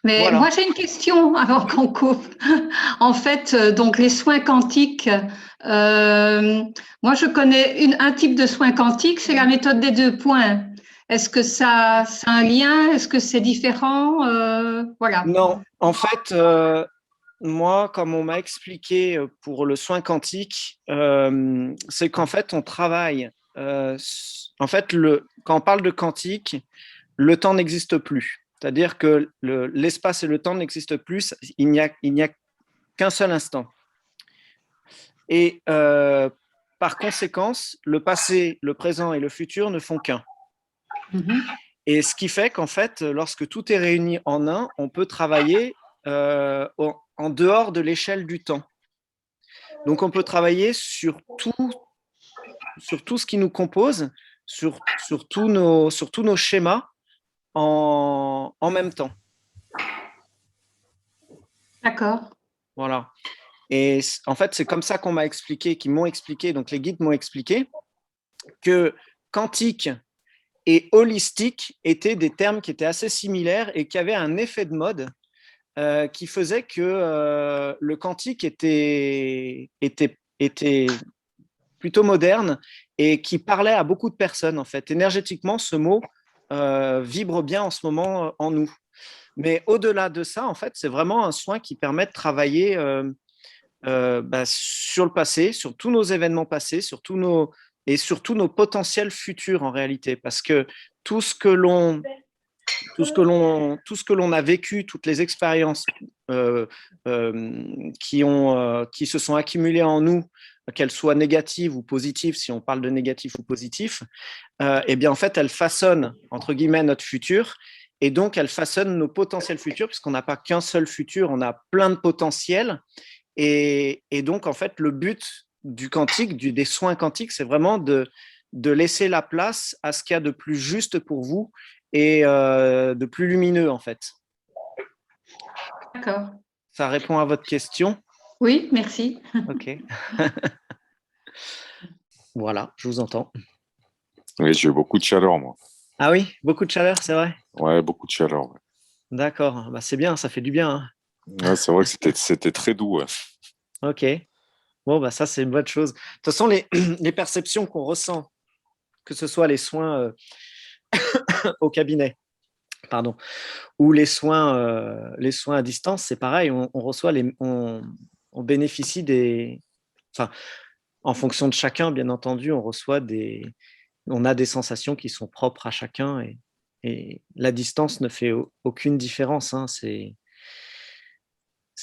Mais Voilà. moi, j'ai une question avant qu'on coupe. En fait, donc les soins quantiques, euh, moi, je connais un type de soins quantiques, c'est la méthode des deux points. Est-ce que ça a un lien? Est-ce que c'est différent? Voilà. Non, en fait, moi, comme on m'a expliqué pour le soin quantique, c'est qu'en fait, on travaille. En fait, quand on parle de quantique, le temps n'existe plus. C'est-à-dire que l'espace et le temps n'existent plus. Il n'y a qu'un seul instant. Et par conséquence, le passé, le présent et le futur ne font qu'un. Mhm. Et ce qui fait qu'en fait, lorsque tout est réuni en un, on peut travailler en dehors de l'échelle du temps. Donc, on peut travailler sur tout ce qui nous compose, sur tous nos schémas en même temps. D'accord. Voilà. Et en fait, c'est comme ça qu'on m'a expliqué, qu'ils m'ont expliqué, donc les guides m'ont expliqué que quantique et holistique étaient des termes qui étaient assez similaires et qui avaient un effet de mode qui faisait que le quantique était plutôt moderne et qui parlait à beaucoup de personnes, en fait. Énergétiquement, ce mot vibre bien en ce moment en nous. Mais au-delà de ça, en fait, c'est vraiment un soin qui permet de travailler sur le passé, sur tous nos événements passés, et surtout nos potentiels futurs en réalité. Parce que tout ce que l'on tout ce que l'on a vécu, toutes les expériences qui se sont accumulées en nous, qu'elles soient négatives ou positives, si on parle de négatif ou positif, eh bien en fait, elles façonnent entre guillemets notre futur. Et donc, elles façonnent nos potentiels futurs, puisqu'on n'a pas qu'un seul futur, on a plein de potentiels. Et donc, en fait, le but du quantique, des soins quantiques, c'est vraiment de laisser la place à ce qu'il y a de plus juste pour vous et de plus lumineux, en fait. D'accord. Ça répond à votre question? Oui, merci. Ok. Voilà, je vous entends. Oui, j'ai eu beaucoup de chaleur, moi. Ah oui, beaucoup de chaleur, c'est vrai? Ouais, beaucoup de chaleur. Ouais. D'accord, bah, c'est bien, ça fait du bien, hein. Ouais, c'est vrai que c'était très doux. Ouais. Ok, bon, bah, ça, c'est une bonne chose. De toute façon, les perceptions qu'on ressent, que ce soit les soins au cabinet, pardon, ou les soins à distance, c'est pareil, on reçoit on bénéficie enfin, en fonction de chacun, bien entendu, on a des sensations qui sont propres à chacun et la distance ne fait aucune différence, hein, c'est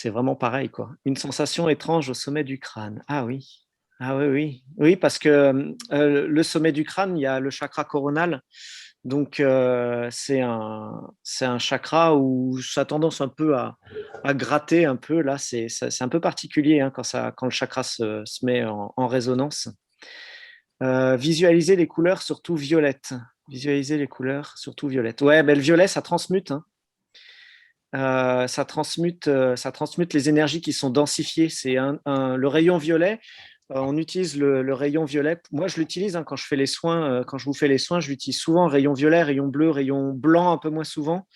vraiment pareil, quoi. Une sensation étrange au sommet du crâne. Ah oui. Ah oui, oui. Oui, parce que le sommet du crâne, il y a le chakra coronal. Donc, c'est un chakra où ça a tendance un peu à gratter un peu. Là, c'est un peu particulier hein, quand le chakra se met en résonance. Visualiser les couleurs, surtout violettes. Visualiser les couleurs, surtout violettes. Ouais, ben, le violet, ça transmute. Hein. Ça transmute les énergies qui sont densifiées. C'est le rayon violet. On utilise le rayon violet. Moi, je l'utilise hein, quand je fais les soins. Quand je vous fais les soins, je l'utilise souvent. Rayon violet, rayon bleu, rayon blanc un peu moins souvent.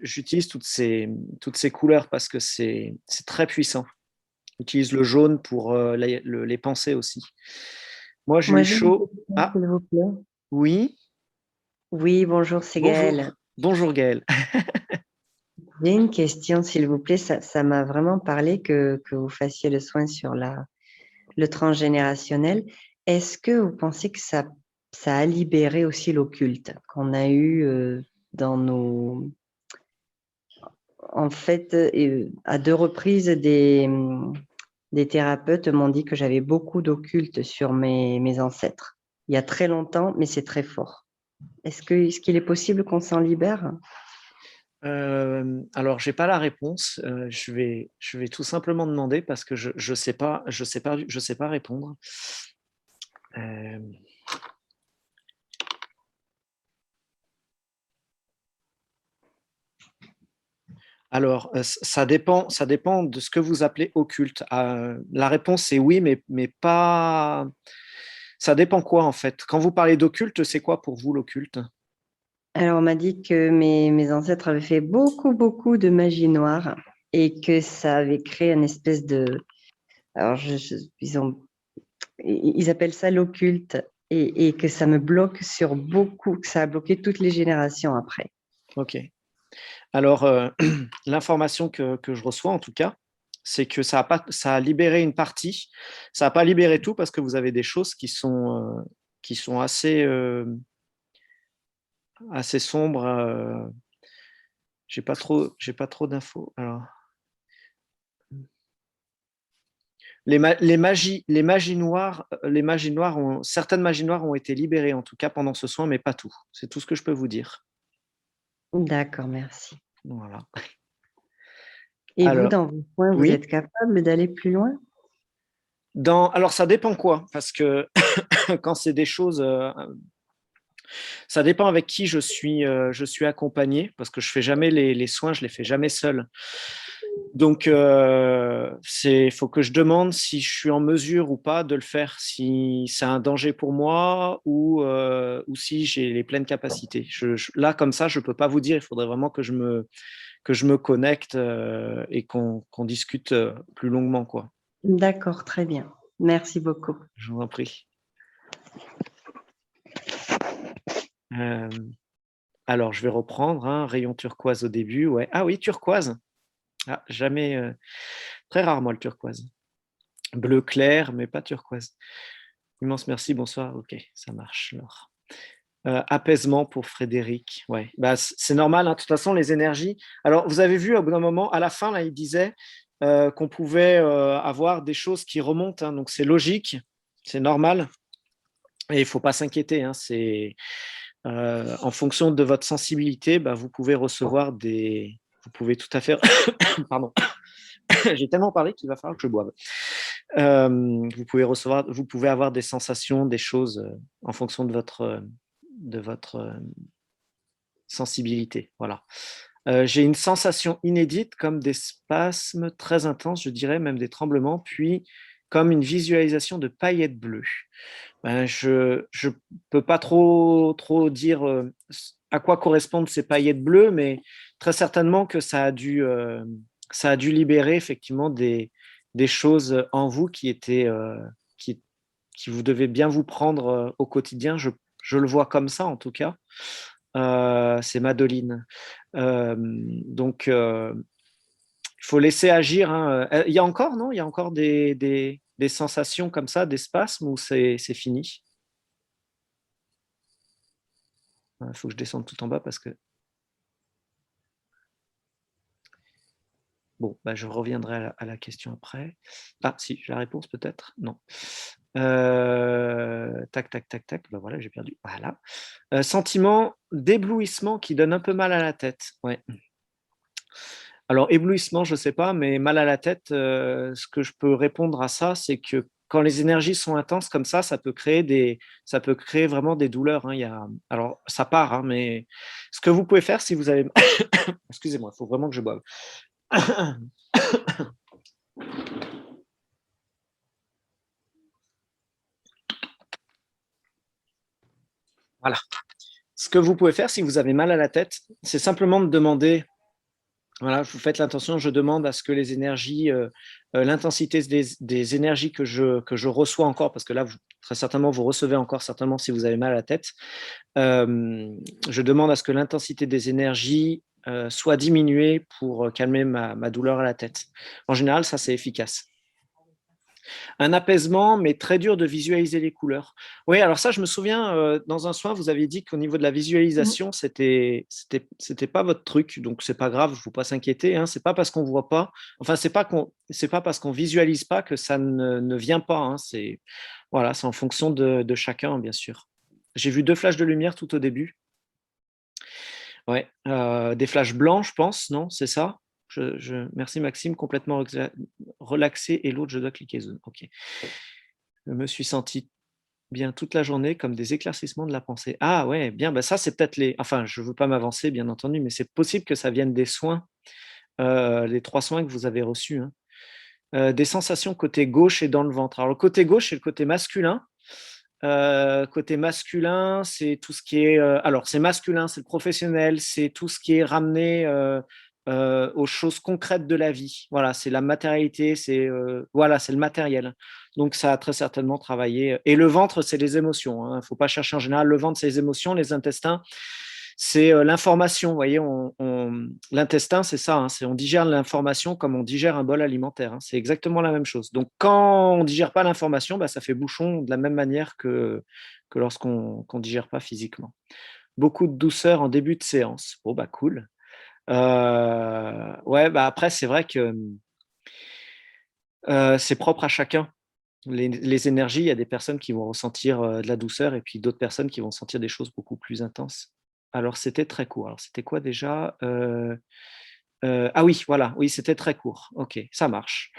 J'utilise toutes ces couleurs parce que c'est très puissant. J'utilise le jaune pour les pensées aussi. Moi, j'ai Moi, eu j'ai une chaud. question, Ah, s'il vous plaît. oui. Oui, bonjour, c'est Gaëlle. Bonjour. Bonjour, Gaëlle. J'ai une question, s'il vous plaît. Ça m'a vraiment parlé que vous fassiez le soin sur le transgénérationnel. Est-ce que vous pensez que ça a libéré aussi l'occulte qu'on a eu dans nos... En fait, à deux reprises, des thérapeutes m'ont dit que j'avais beaucoup d'occulte sur mes ancêtres. Il y a très longtemps, mais c'est très fort. Est-ce qu'il est possible qu'on s'en libère? Alors, j'ai pas la réponse. Je vais tout simplement demander parce que je sais pas répondre. Euh, alors, ça dépend de ce que vous appelez occulte. La réponse est oui, mais pas. Ça dépend quoi en fait. Quand vous parlez d'occulte, c'est quoi pour vous l'occulte? Alors, on m'a dit que mes ancêtres avaient fait beaucoup, beaucoup de magie noire et que ça avait créé une espèce de... Alors, ils appellent ça l'occulte et que ça me bloque sur beaucoup, que ça a bloqué toutes les générations après. Ok. Alors, l'information que je reçois, en tout cas, c'est que ça a libéré une partie. Ça n'a pas libéré tout parce que vous avez des choses qui sont assez sombres. J'ai pas trop d'infos. Alors, les magies noires, certaines magies noires ont été libérées, en tout cas pendant ce soin, mais pas tout. C'est tout ce que je peux vous dire. D'accord, merci. Voilà. Et vous, Alors, dans vos points, vous oui. êtes capable d'aller plus loin? Alors, ça dépend quoi, parce que quand c'est des choses, ça dépend avec qui je suis accompagné, parce que je fais jamais les soins, je les fais jamais seul. Donc, faut que je demande si je suis en mesure ou pas de le faire, si c'est un danger pour moi ou si j'ai les pleines capacités. Là, comme ça, je peux pas vous dire. Il faudrait vraiment que je me connecte et qu'on discute plus longuement, quoi. D'accord, très bien. Merci beaucoup. Je vous en prie. Alors, je vais reprendre, hein, rayon turquoise au début. Ouais. Ah oui, turquoise. Ah, jamais, très rarement le turquoise. Bleu clair, mais pas turquoise. Immense merci, bonsoir. Ok, ça marche. Alors. Apaisement pour Frédéric. Ouais. Bah, c'est normal, hein. De toute façon, les énergies. Alors, vous avez vu, au bout d'un moment, à la fin, là, il disait qu'on pouvait avoir des choses qui remontent. Hein, donc, c'est logique, c'est normal. Et il ne faut pas s'inquiéter. Hein, en fonction de votre sensibilité, bah, vous pouvez recevoir des. Vous pouvez tout à fait. Pardon. J'ai tellement parlé qu'il va falloir que je boive. Vous pouvez avoir des sensations, des choses en fonction de votre sensibilité. Voilà. J'ai une sensation inédite comme des spasmes très intenses, je dirais même des tremblements, puis comme une visualisation de paillettes bleues. Je ne peux pas trop dire à quoi correspondent ces paillettes bleues, mais très certainement que ça a dû libérer effectivement des choses en vous qui étaient qui vous devez bien vous prendre au quotidien. Je le vois comme ça en tout cas. C'est Madeline. Donc, il faut laisser agir. Hein. Il y a encore, non? Il y a encore des sensations comme ça, des spasmes ou c'est fini? Il faut que je descende tout en bas parce que. Bon, bah, je reviendrai à la question après. Ah, si, j'ai la réponse peut-être? Non. Tac, tac, tac, tac. Ben voilà, j'ai perdu. Voilà. Sentiment d'éblouissement qui donne un peu mal à la tête. Ouais. Alors, éblouissement, je ne sais pas, mais mal à la tête, ce que je peux répondre à ça, c'est que quand les énergies sont intenses comme ça peut créer vraiment des douleurs. Hein. Alors, ça part, hein, mais ce que vous pouvez faire si vous avez. Excusez-moi, il faut vraiment que je boive. Voilà. Ce que vous pouvez faire si vous avez mal à la tête, c'est simplement de demander. Voilà, vous faites l'intention, je demande à ce que les énergies, l'intensité des énergies que je reçois encore, parce que là, très certainement, vous recevez encore certainement si vous avez mal à la tête, je demande à ce que l'intensité des énergies soit diminuée pour calmer ma douleur à la tête. En général, ça, c'est efficace. Un apaisement, mais très dur de visualiser les couleurs. Oui, alors ça, je me souviens, dans un soin, vous aviez dit qu'au niveau de la visualisation, c'était pas votre truc, donc c'est pas grave, il ne faut pas s'inquiéter. Hein, c'est pas parce qu'on voit pas, enfin, c'est pas parce qu'on visualise pas que ça ne vient pas. Hein, c'est en fonction de chacun, bien sûr. J'ai vu 2 flashs de lumière tout au début. Ouais, des flashs blancs, je pense, non? C'est ça? Merci Maxime, complètement relaxé et l'autre, je dois cliquer zone. Ok. Je me suis senti bien toute la journée comme des éclaircissements de la pensée. Ah ouais, bien, bah ça c'est peut-être Enfin, je ne veux pas m'avancer, bien entendu, mais c'est possible que ça vienne des soins, les 3 soins que vous avez reçus. Hein. Des sensations côté gauche et dans le ventre. Alors le côté gauche, c'est le côté masculin. Côté masculin, c'est tout ce qui est... alors, c'est masculin, c'est le professionnel, c'est tout ce qui est ramené aux choses concrètes de la vie. Voilà, c'est la matérialité, voilà, c'est le matériel. Donc, ça a très certainement travaillé. Et le ventre, c'est les émotions. Il ne faut pas chercher en général. Le ventre, c'est les émotions. Les intestins, c'est l'information. Vous voyez, l'intestin, c'est ça. On digère l'information comme on digère un bol alimentaire. C'est exactement la même chose. Donc, quand on ne digère pas l'information, ça fait bouchon de la même manière que lorsqu'on ne digère pas physiquement. Beaucoup de douceur en début de séance. Bon, cool. Ouais, après, c'est vrai que c'est propre à chacun. Les énergies, il y a des personnes qui vont ressentir de la douceur et puis d'autres personnes qui vont sentir des choses beaucoup plus intenses. Alors, c'était très court. Alors, c'était quoi déjà ah oui, voilà, oui, c'était très court. Ok, ça marche.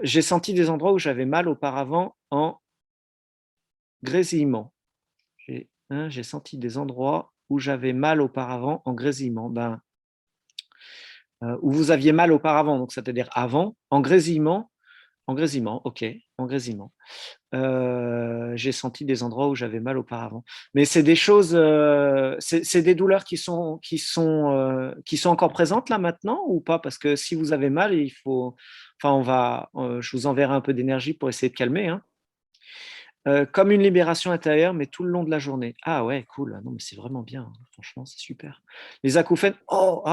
J'ai senti des endroits où j'avais mal auparavant en grésillement. J'ai senti des endroits où j'avais mal auparavant en grésillement. Où vous aviez mal auparavant, donc c'est-à-dire avant, en grésillement, ok, en grésillement. J'ai senti des endroits où j'avais mal auparavant. Mais c'est des choses, c'est des douleurs qui sont encore présentes là maintenant ou pas? Parce que si vous avez mal, il faut, enfin, je vous enverrai un peu d'énergie pour essayer de calmer. Comme une libération intérieure, mais tout le long de la journée. Ah ouais, cool. Non, mais c'est vraiment bien. Franchement, c'est super. Les acouphènes,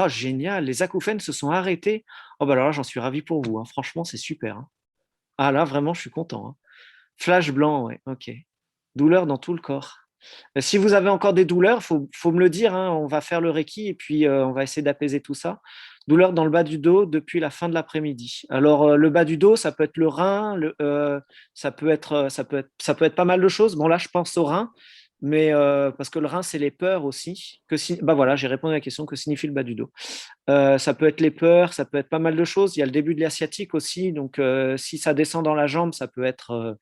génial. Les acouphènes se sont arrêtés. Oh, alors là, j'en suis ravi pour vous. Franchement, c'est super. Ah là, vraiment, je suis content. Flash blanc, ouais, ok. Douleur dans tout le corps. Si vous avez encore des douleurs, faut me le dire. On va faire le Reiki et puis on va essayer d'apaiser tout ça. Douleur dans le bas du dos depuis la fin de l'après-midi. Alors, le bas du dos, ça peut être le rein, ça peut être pas mal de choses. Bon, là, je pense au rein, mais parce que le rein, c'est les peurs aussi. Voilà, j'ai répondu à la question que signifie le bas du dos. Ça peut être les peurs, ça peut être pas mal de choses. Il y a le début de l'asiatique aussi. Donc, si ça descend dans la jambe, ça peut être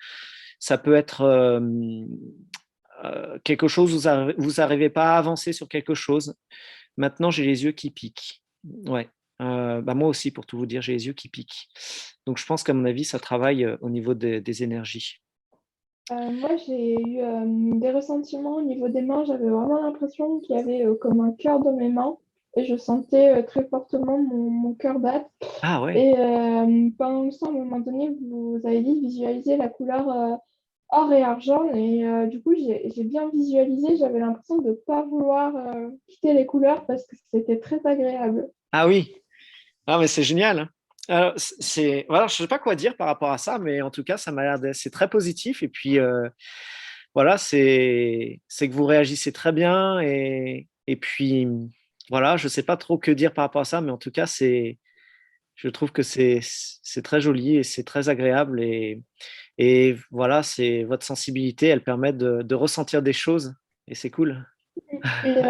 quelque chose, vous n'arrivez pas à avancer sur quelque chose. Maintenant, j'ai les yeux qui piquent. Ouais. Moi aussi, pour tout vous dire, j'ai les yeux qui piquent. Donc, je pense qu'à mon avis, ça travaille au niveau des énergies. Moi, j'ai eu des ressentiments au niveau des mains. J'avais vraiment l'impression qu'il y avait comme un cœur dans mes mains et je sentais très fortement mon cœur battre. Ah ouais. Et pendant le temps, à un moment donné, vous avez dit visualiser la couleur or et argent. Et du coup, j'ai bien visualisé. J'avais l'impression de ne pas vouloir quitter les couleurs parce que c'était très agréable. Ah oui. Ah, mais c'est génial. Alors, voilà, je ne sais pas quoi dire par rapport à ça, mais en tout cas, ça m'a l'air c'est très positif. Et puis, voilà, c'est que vous réagissez très bien. Et puis, voilà, je ne sais pas trop que dire par rapport à ça, mais en tout cas, je trouve que c'est très joli et c'est très agréable. Et voilà, c'est votre sensibilité, elle permet de ressentir des choses et c'est cool. Et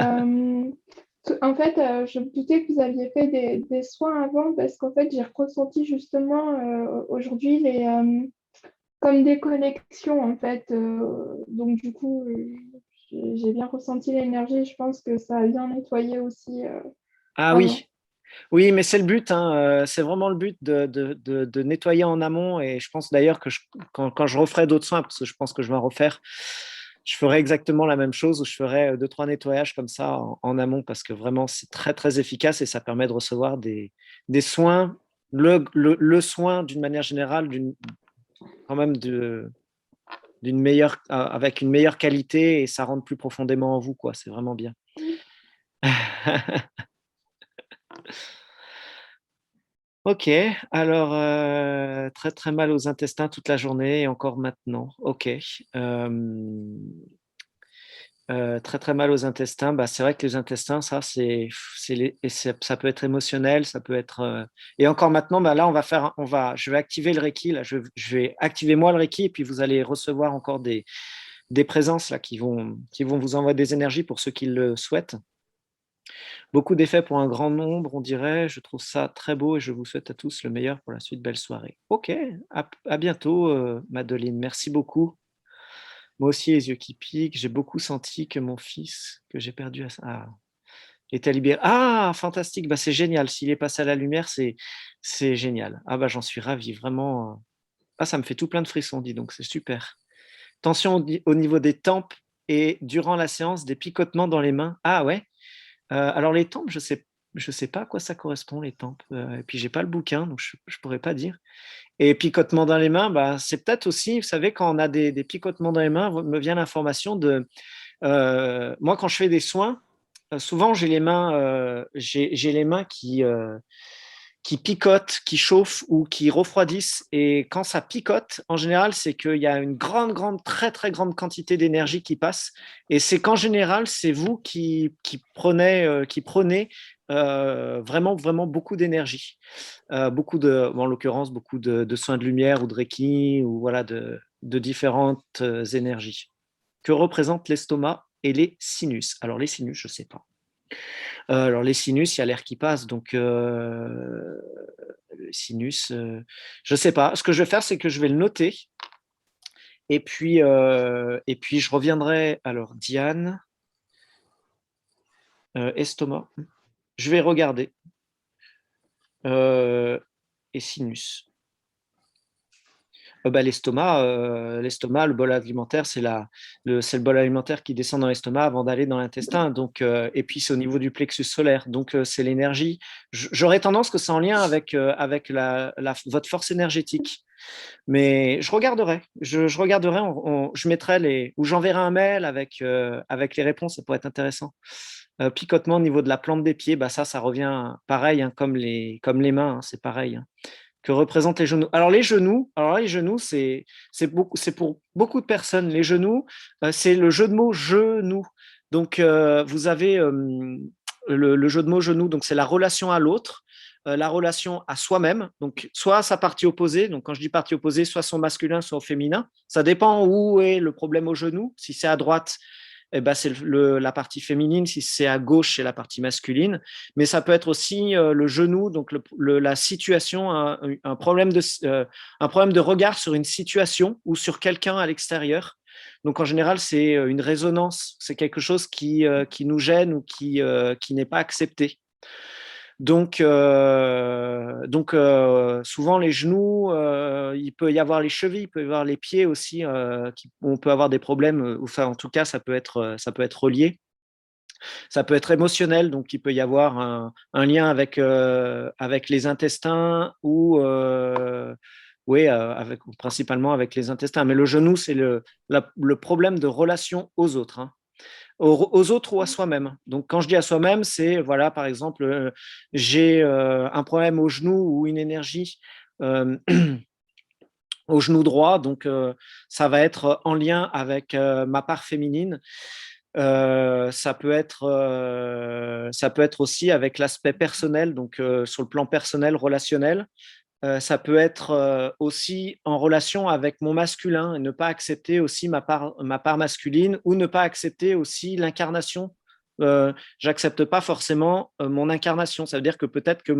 en fait, je me doutais que vous aviez fait des soins avant parce qu'en fait, j'ai ressenti justement aujourd'hui comme des connexions en fait. Donc du coup, j'ai bien ressenti l'énergie. Je pense que ça a bien nettoyé aussi. Ah Avant. oui, mais c'est le but. C'est vraiment le but de nettoyer en amont. Et je pense d'ailleurs que quand je referai d'autres soins, parce que je pense que je vais en refaire, je ferai exactement la même chose où je ferai 2-3 nettoyages comme ça en amont parce que vraiment c'est très très efficace et ça permet de recevoir des soins, le soin d'une manière générale, quand même avec une meilleure qualité et ça rentre plus profondément en vous, quoi. C'est vraiment bien. Ok, alors très très mal aux intestins toute la journée et encore maintenant. Ok. Très très mal aux intestins. C'est vrai que les intestins, ça ça peut être émotionnel, ça peut être. Et encore maintenant, là je vais activer le Reiki. Là, je vais activer moi le Reiki et puis vous allez recevoir encore des présences là qui vont vous envoyer des énergies pour ceux qui le souhaitent. Beaucoup d'effets pour un grand nombre, on dirait. Je trouve ça très beau et je vous souhaite à tous le meilleur pour la suite. Belle soirée. Ok, à bientôt, Madeline. Merci beaucoup. Moi aussi, les yeux qui piquent. J'ai beaucoup senti que mon fils, que j'ai perdu, était libéré. Ah, fantastique. C'est génial. S'il est passé à la lumière, c'est génial. Ah, j'en suis ravi. Vraiment. Ah, ça me fait tout plein de frissons, dis donc. C'est super. Tension au niveau des tempes et durant la séance, des picotements dans les mains. Ah ouais. Alors les tempes, je sais pas à quoi ça correspond, les tempes. Et puis j'ai pas le bouquin, donc je pourrais pas dire. Et picotements dans les mains, bah, c'est peut-être aussi, vous savez, quand on a des picotements dans les mains, me vient l'information de... moi, quand je fais des soins, souvent j'ai les mains qui picotent, qui chauffent ou qui refroidissent. Et quand ça picote, en général, c'est qu'il y a une très, très grande quantité d'énergie qui passe. Et c'est qu'en général, c'est vous qui prenez vraiment, vraiment beaucoup d'énergie. En l'occurrence, beaucoup de soins de lumière ou de Reiki ou voilà, de différentes énergies. Que représentent l'estomac et les sinus? Alors, les sinus, je ne sais pas. Alors, les sinus, il y a l'air qui passe, donc le sinus, je ne sais pas. Ce que je vais faire, c'est que je vais le noter. Et puis je reviendrai. Alors, Diane, estomac. Je vais regarder. Et sinus. L'estomac, le bol alimentaire, c'est le bol alimentaire qui descend dans l'estomac avant d'aller dans l'intestin. Donc, et puis c'est au niveau du plexus solaire. Donc, c'est l'énergie. J'aurais tendance que c'est en lien avec votre force énergétique. Mais je regarderai. Je regarderai. Je mettrai ou j'enverrai un mail avec les réponses. Ça pourrait être intéressant. Picotement au niveau de la plante des pieds, ça revient pareil, hein, comme les mains, hein, c'est pareil. Hein. Que représentent les genoux. Alors les genoux, c'est pour beaucoup de personnes. Les genoux, c'est le jeu de mots genou. Donc vous avez le jeu de mots genou. Donc c'est la relation à l'autre, la relation à soi-même. Donc soit sa partie opposée. Donc quand je dis partie opposée, soit son masculin, soit au féminin. Ça dépend où est le problème au genou. Si c'est à droite, c'est la partie féminine, si c'est à gauche, c'est la partie masculine. Mais ça peut être aussi le genou, donc la situation, un problème de regard sur une situation ou sur quelqu'un à l'extérieur. Donc en général, c'est une résonance, c'est quelque chose qui nous gêne ou qui n'est pas accepté. Donc souvent les genoux, il peut y avoir les chevilles, il peut y avoir les pieds aussi, on peut avoir des problèmes, enfin en tout cas ça peut être relié. Ça peut être émotionnel, donc il peut y avoir un lien avec les intestins ou principalement avec les intestins. Mais le genou, c'est le problème de relation aux autres. Hein. Aux autres ou à soi-même. Donc, quand je dis à soi-même, c'est, voilà, par exemple, j'ai un problème au genou ou une énergie au genou droit, donc ça va être en lien avec ma part féminine. Ça peut être aussi avec l'aspect personnel, donc sur le plan personnel, relationnel. Ça peut être aussi en relation avec mon masculin et ne pas accepter aussi ma part masculine ou ne pas accepter aussi l'incarnation. J'accepte pas forcément mon incarnation. Ça veut dire que peut-être que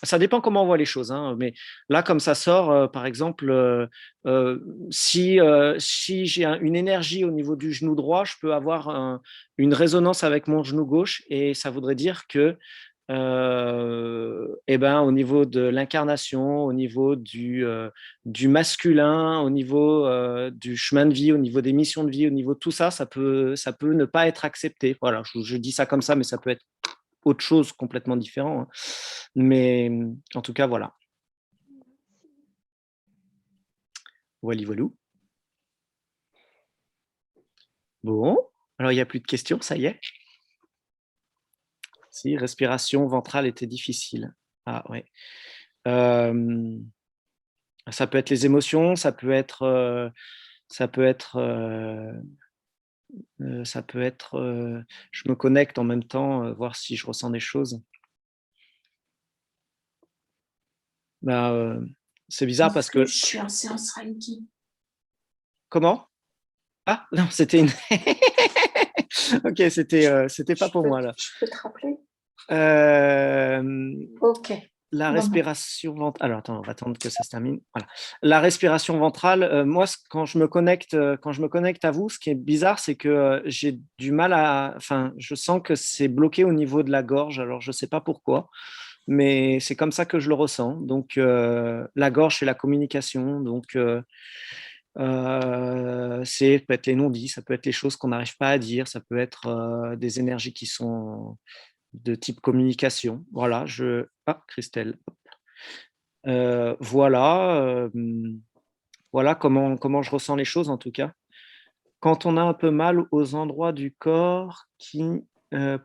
ça dépend comment on voit les choses. Hein, mais là, comme ça sort, par exemple, si j'ai une énergie au niveau du genou droit, je peux avoir une résonance avec mon genou gauche et ça voudrait dire que au niveau de l'incarnation, au niveau du masculin, au niveau du chemin de vie, au niveau des missions de vie, au niveau de tout ça, ça peut ne pas être accepté. Voilà, je dis ça comme ça, mais ça peut être autre chose complètement différent. Hein. Mais en tout cas, voilà. Voilà, voilà. Bon, alors il n'y a plus de questions, ça y est. Si, respiration ventrale était difficile. Ah ouais. Ça peut être les émotions, ça peut être, je me connecte en même temps, voir si je ressens des choses. C'est bizarre parce que. Je suis en séance Reiki. Comment? Ah non, c'était une. Ok, c'était pas pour moi là. Je peux te rappeler? Ok. La respiration ventrale. Alors attends, on va attendre que ça se termine. Voilà. La respiration ventrale. Moi, quand je me connecte à vous, ce qui est bizarre, c'est que j'ai du mal à. Enfin, je sens que c'est bloqué au niveau de la gorge. Alors, je sais pas pourquoi, mais c'est comme ça que je le ressens. Donc, la gorge, c'est la communication. Donc, Ça peut être les non-dits, ça peut être les choses qu'on n'arrive pas à dire, ça peut être des énergies qui sont de type communication. Voilà, Christelle. Voilà comment je ressens les choses en tout cas. Quand on a un peu mal aux endroits du corps qui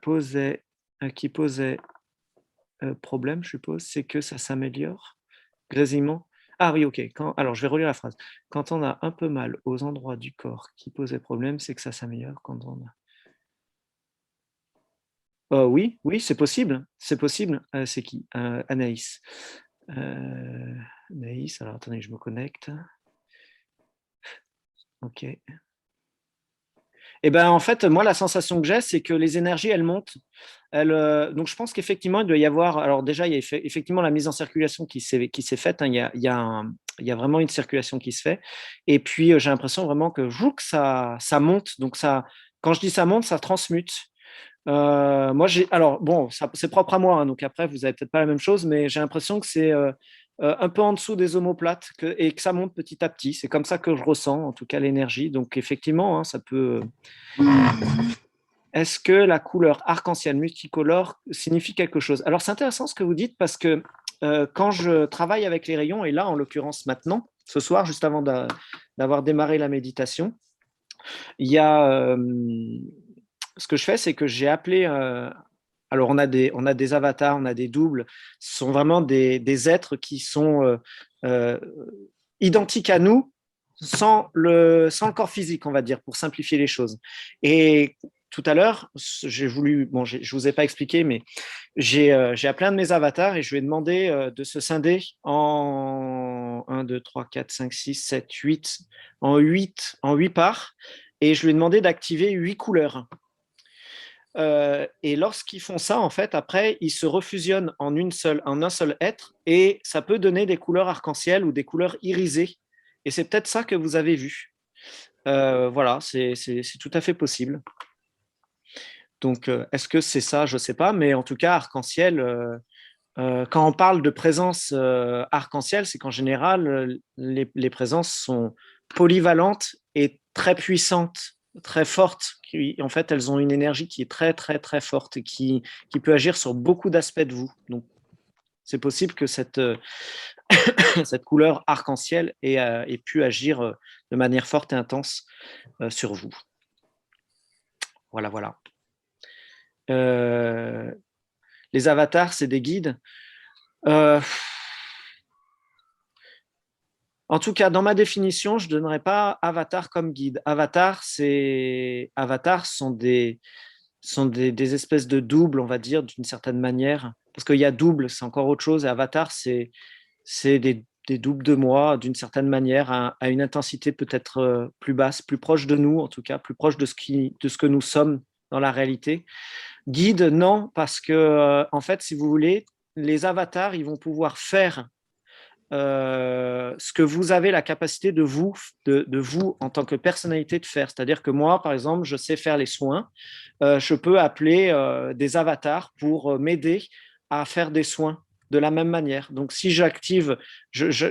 posaient problème, je suppose, c'est que ça s'améliore. Grésillement. Ah oui, ok. Alors, je vais relire la phrase. Quand on a un peu mal aux endroits du corps qui posaient problème, c'est que ça s'améliore quand on a. Oui, c'est possible. C'est possible. C'est qui Anaïs. Anaïs, alors attendez, je me connecte. Ok. Eh ben, en fait, moi, la sensation que j'ai, c'est que les énergies, elles montent. Donc, je pense qu'effectivement, il doit y avoir. Alors, déjà, il y a effectivement la mise en circulation qui s'est faite, hein. Il y a vraiment une circulation qui se fait. Et puis, j'ai l'impression vraiment que ça monte. Donc, quand je dis ça monte, ça transmute. Moi, alors, bon, c'est propre à moi, hein, donc après, vous n'avez peut-être pas la même chose, mais j'ai l'impression que c'est un peu en dessous des omoplates et que ça monte petit à petit. C'est comme ça que je ressens, en tout cas, l'énergie. Donc, effectivement, hein, ça peut. Est-ce que la couleur arc-en-ciel multicolore signifie quelque chose? Alors, c'est intéressant ce que vous dites parce que quand je travaille avec les rayons, et là, en l'occurrence, maintenant, ce soir, juste avant d'avoir démarré la méditation, il y a. Ce que je fais, c'est que j'ai appelé. Alors, on a des avatars, on a des doubles. Ce sont vraiment des êtres qui sont identiques à nous sans le corps physique, on va dire, pour simplifier les choses. Et tout à l'heure, je ne vous ai pas expliqué, mais j'ai appelé un de mes avatars et je lui ai demandé de se scinder en 1, 2, 3, 4, 5, 6, 7, 8, en 8 parts. Et je lui ai demandé d'activer 8 couleurs. Et lorsqu'ils font ça, en fait, après, ils se refusionnent en un seul être et ça peut donner des couleurs arc-en-ciel ou des couleurs irisées. Et c'est peut-être ça que vous avez vu. Voilà, c'est tout à fait possible. Donc, est-ce que c'est ça? Je ne sais pas, mais en tout cas, arc-en-ciel, quand on parle de présence arc-en-ciel, c'est qu'en général, les présences sont polyvalentes et très puissantes, très fortes. En fait, elles ont une énergie qui est très, très, très forte et qui peut agir sur beaucoup d'aspects de vous. Donc, c'est possible que cette couleur arc-en-ciel ait pu agir de manière forte et intense sur vous. Voilà, voilà. Les avatars, c'est des guides. En tout cas, dans ma définition, je ne donnerais pas avatar comme guide. Avatars sont des espèces de doubles, on va dire, d'une certaine manière. Parce qu'il y a double, c'est encore autre chose. Et avatar, c'est des doubles de moi, d'une certaine manière, à une intensité peut-être plus basse, plus proche de nous, en tout cas, plus proche de ce que nous sommes dans la réalité. Guide, non, parce que, en fait, si vous voulez, les avatars, ils vont pouvoir faire ce que vous avez la capacité de vous en tant que personnalité de faire. C'est-à-dire que moi, par exemple, je sais faire les soins. Je peux appeler des avatars pour m'aider à faire des soins de la même manière. Donc, si j'active,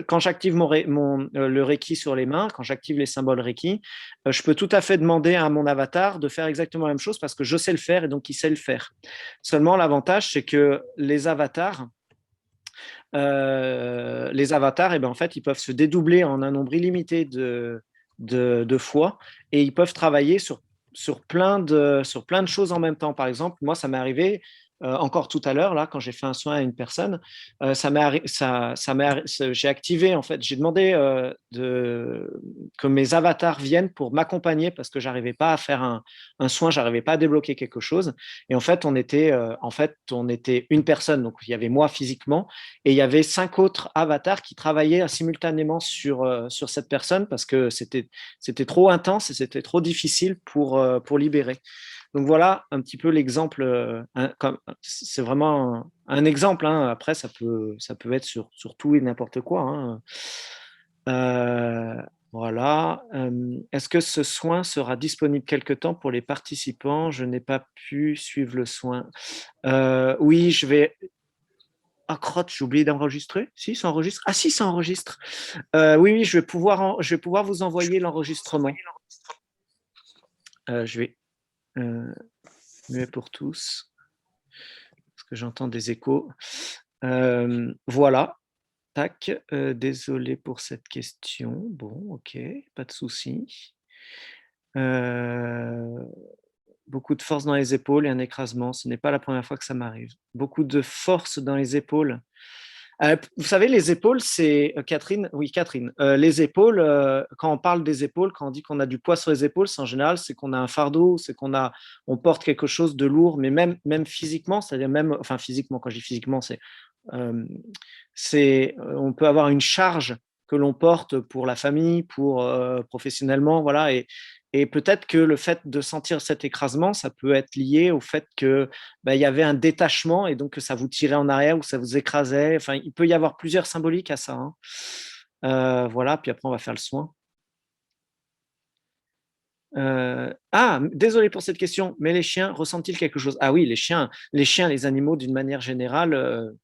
quand j'active le Reiki sur les mains, quand j'active les symboles Reiki, je peux tout à fait demander à mon avatar de faire exactement la même chose parce que je sais le faire et donc il sait le faire. Seulement, l'avantage, c'est que les avatars, en fait, ils peuvent se dédoubler en un nombre illimité de fois et ils peuvent travailler sur plein de choses en même temps. Par exemple, moi, ça m'est arrivé encore tout à l'heure, là, quand j'ai fait un soin à une personne, j'ai activé, en fait, j'ai demandé que mes avatars viennent pour m'accompagner parce que j'arrivais pas à faire un soin, j'arrivais pas à débloquer quelque chose. Et en fait, on était une personne, donc il y avait moi physiquement et il y avait 5 autres avatars qui travaillaient simultanément sur cette personne parce que c'était trop intense et c'était trop difficile pour libérer. Donc voilà un petit peu l'exemple. C'est vraiment un exemple. Hein. Après, ça peut être sur tout et n'importe quoi. Hein. Voilà. Est-ce que ce soin sera disponible quelque temps pour les participants? Je n'ai pas pu suivre le soin. Oui, je vais. Ah, crotte, j'ai oublié d'enregistrer. Si, ça enregistre. Ah si, ça enregistre. Oui, je vais pouvoir vous envoyer l'enregistrement. Je vais muet pour tous, parce que j'entends des échos. Voilà. Tac. Désolé pour cette question. Bon, ok, pas de souci. Beaucoup de force dans les épaules et un écrasement. Ce n'est pas la première fois que ça m'arrive. Beaucoup de force dans les épaules. Vous savez, les épaules, c'est Catherine. Oui, Catherine. Les épaules, quand on parle des épaules, quand on dit qu'on a du poids sur les épaules, c'est en général, c'est qu'on a un fardeau, c'est on porte quelque chose de lourd, mais même physiquement, c'est-à-dire même, enfin physiquement, quand je dis physiquement, on peut avoir une charge que l'on porte pour la famille, pour professionnellement, voilà, et peut-être que le fait de sentir cet écrasement, ça peut être lié au fait que il y avait un détachement et donc que ça vous tirait en arrière ou ça vous écrasait. Enfin, il peut y avoir plusieurs symboliques à ça, hein. Voilà, puis après on va faire le soin. Désolé pour cette question, mais les chiens ressentent-ils quelque chose? Ah oui, les chiens, les animaux d'une manière générale,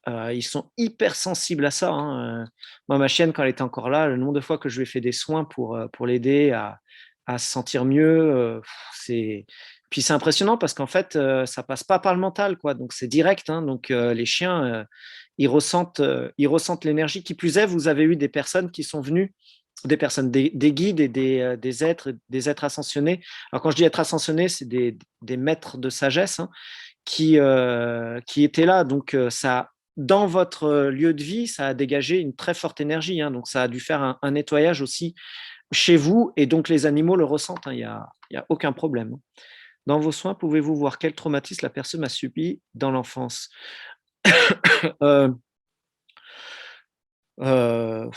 ils sont hyper sensibles à ça, hein. Moi, ma chienne, quand elle était encore là, le nombre de fois que je lui ai fait des soins pour l'aider à se sentir mieux, puis c'est impressionnant parce qu'en fait, ça passe pas par le mental, quoi. Donc c'est direct, hein. Donc les chiens, ils ressentent l'énergie. Qui plus est, vous avez eu des personnes qui sont venues, des personnes, des guides et des êtres ascensionnés. Alors quand je dis êtres ascensionnés, c'est des maîtres de sagesse, hein, qui étaient là. Donc ça, dans votre lieu de vie, ça a dégagé une très forte énergie, hein. Donc ça a dû faire un nettoyage aussi chez vous, et donc les animaux le ressentent, hein. Il y a aucun problème. Dans vos soins, pouvez-vous voir quel traumatisme la personne a subi dans l'enfance? euh, euh,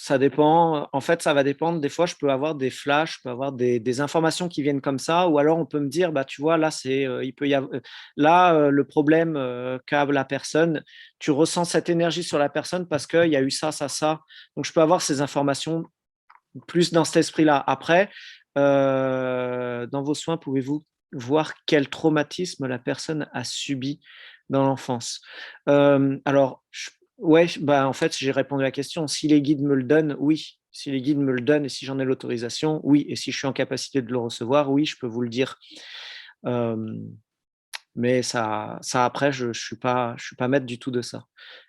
Ça dépend. En fait, ça va dépendre. Des fois, je peux avoir des flashs, je peux avoir des informations qui viennent comme ça, ou alors on peut me dire, bah, tu vois, là, il peut y avoir, là, le problème qu'a la personne, tu ressens cette énergie sur la personne parce qu'il y a eu ça, ça, ça. Donc, je peux avoir ces informations plus dans cet esprit-là. Après, dans vos soins, pouvez-vous voir quel traumatisme la personne a subi dans l'enfance? Alors, ouais, bah, en fait, j'ai répondu à la question. Si les guides me le donnent, oui. Si les guides me le donnent et si j'en ai l'autorisation, oui. Et si je suis en capacité de le recevoir, oui, je peux vous le dire. Mais ça après, je suis pas maître du tout de ça.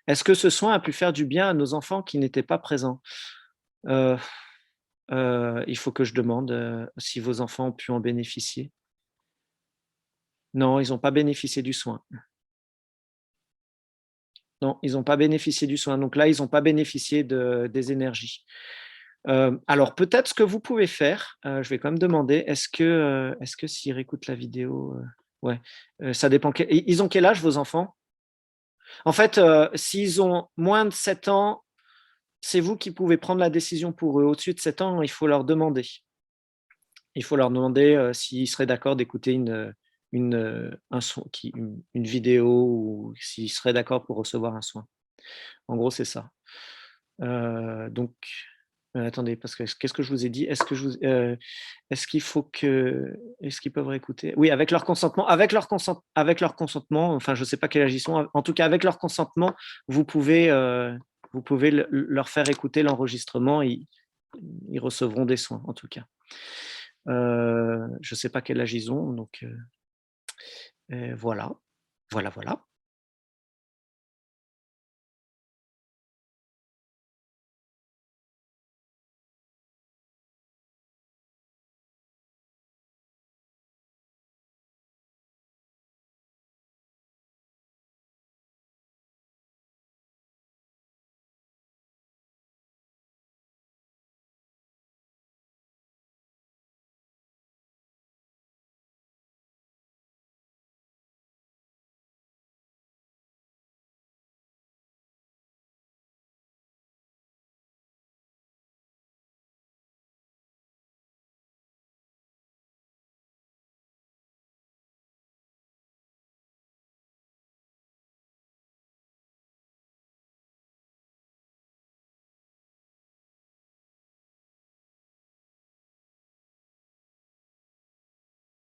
Est-ce que ce soin a pu faire du bien à nos enfants qui n'étaient pas présents? Il faut que je demande si vos enfants ont pu en bénéficier. Non, ils n'ont pas bénéficié du soin. Non, ils n'ont pas bénéficié du soin. Donc là, ils n'ont pas bénéficié des énergies. Alors peut-être ce que vous pouvez faire, je vais quand même demander, est-ce que s'ils réécoutent la vidéo, ouais, ça dépend. Ils ont quel âge, vos enfants? En fait, s'ils ont moins de 7 ans, c'est vous qui pouvez prendre la décision pour eux. Au-dessus de 7 ans, il faut leur demander. Il faut leur demander s'ils seraient d'accord d'écouter une vidéo ou s'ils seraient d'accord pour recevoir un soin. En gros, c'est ça. Donc, attendez, parce que qu'est-ce que je vous ai dit? Est-ce qu'ils peuvent réécouter? Oui, avec leur consentement. Avec leur consentement. Enfin, je ne sais pas quel âge ils sont. En tout cas, avec leur consentement, vous pouvez leur faire écouter l'enregistrement. Ils recevront des soins, en tout cas. Je ne sais pas quel âge ils ont, donc voilà. Voilà.